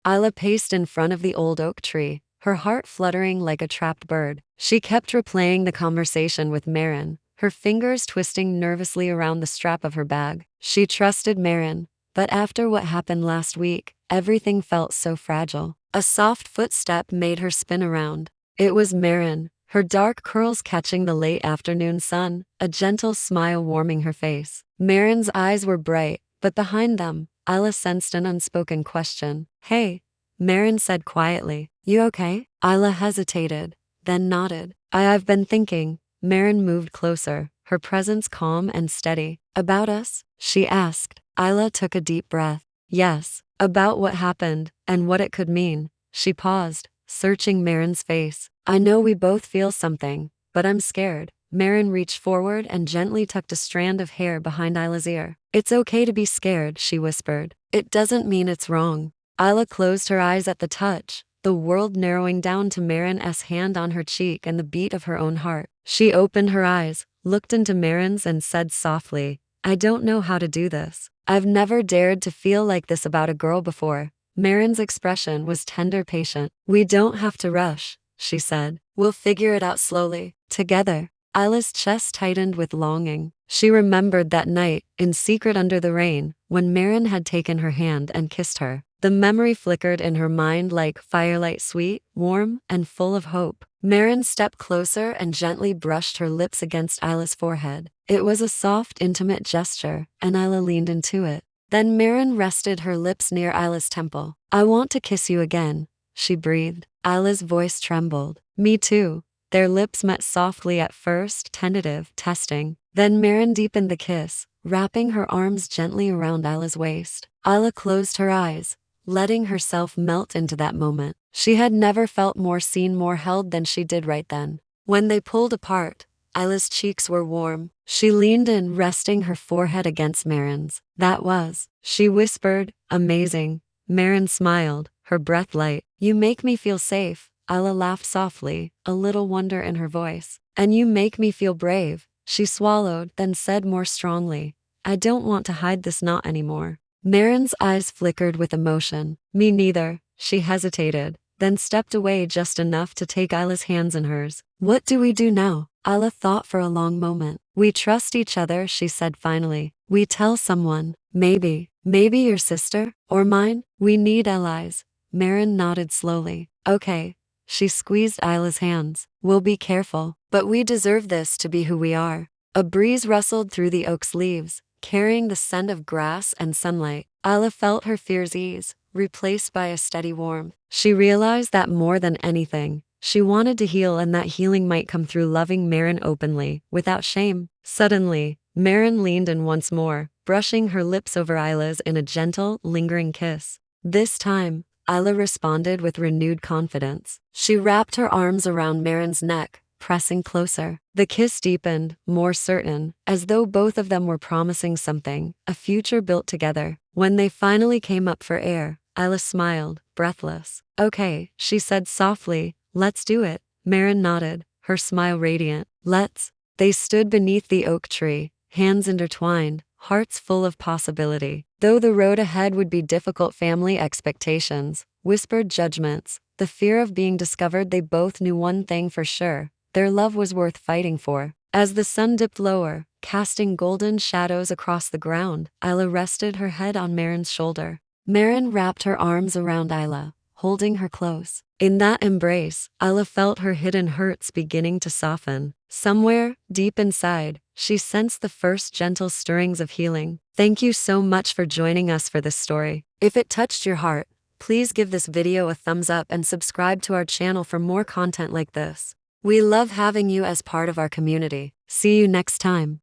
Isla paced in front of the old oak tree, her heart fluttering like a trapped bird. She kept replaying the conversation with Maren, her fingers twisting nervously around the strap of her bag. She trusted Maren, but after what happened last week, everything felt so fragile. A soft footstep made her spin around. It was Maren, her dark curls catching the late afternoon sun, a gentle smile warming her face. Maren's eyes were bright, but behind them, Isla sensed an unspoken question. "Hey," Maren said quietly. "You okay?" Isla hesitated, then nodded. I've been thinking." Maren moved closer, her presence calm and steady. "About us?" she asked. Isla took a deep breath. "Yes, about what happened, and what it could mean." She paused, searching Maren's face. "I know we both feel something, but I'm scared." Maren reached forward and gently tucked a strand of hair behind Isla's ear. "It's okay to be scared," she whispered. "It doesn't mean it's wrong." Isla closed her eyes at the touch, the world narrowing down to Maren's hand on her cheek and the beat of her own heart. She opened her eyes, looked into Maren's and said softly, "I don't know how to do this. I've never dared to feel like this about a girl before." Maren's expression was tender, patient. "We don't have to rush," she said. "We'll figure it out slowly, together." Isla's chest tightened with longing. She remembered that night, in secret under the rain, when Maren had taken her hand and kissed her. The memory flickered in her mind like firelight, sweet, warm, and full of hope. Maren stepped closer and gently brushed her lips against Isla's forehead. It was a soft, intimate gesture, and Isla leaned into it. Then Maren rested her lips near Isla's temple. "I want to kiss you again," she breathed. Isla's voice trembled. "Me too." Their lips met softly at first, tentative, testing. Then Maren deepened the kiss, wrapping her arms gently around Isla's waist. Isla closed her eyes, letting herself melt into that moment. She had never felt more seen, more held than she did right then. When they pulled apart, Isla's cheeks were warm. She leaned in, resting her forehead against Maren's. "That was," she whispered, "amazing." Maren smiled, her breath light. "You make me feel safe." Isla laughed softly, a little wonder in her voice. "And you make me feel brave." She swallowed, then said more strongly, "I don't want to hide this knot anymore." Maren's eyes flickered with emotion. "Me neither." She hesitated, then stepped away just enough to take Isla's hands in hers. "What do we do now?" Isla thought for a long moment. "We trust each other," she said finally. "We tell someone. Maybe your sister? Or mine? We need allies." Maren nodded slowly. "Okay." She squeezed Isla's hands. "We'll be careful, but we deserve this to be who we are." A breeze rustled through the oak's leaves, carrying the scent of grass and sunlight. Isla felt her fears ease, replaced by a steady warmth. She realized that more than anything, she wanted to heal, and that healing might come through loving Maren openly, without shame. Suddenly, Maren leaned in once more, brushing her lips over Isla's in a gentle, lingering kiss. This time, Isla responded with renewed confidence. She wrapped her arms around Maren's neck, pressing closer. The kiss deepened, more certain, as though both of them were promising something, a future built together. When they finally came up for air, Isla smiled, breathless. "Okay," she said softly, "let's do it." Maren nodded, her smile radiant. "Let's." They stood beneath the oak tree, hands intertwined, hearts full of possibility. Though the road ahead would be difficult, family expectations, whispered judgments, the fear of being discovered, they both knew one thing for sure: their love was worth fighting for. As the sun dipped lower, casting golden shadows across the ground, Isla rested her head on Maren's shoulder. Maren wrapped her arms around Isla, holding her close. In that embrace, Isla felt her hidden hurts beginning to soften. Somewhere, deep inside, she sensed the first gentle stirrings of healing. Thank you so much for joining us for this story. If it touched your heart, please give this video a thumbs up and subscribe to our channel for more content like this. We love having you as part of our community. See you next time.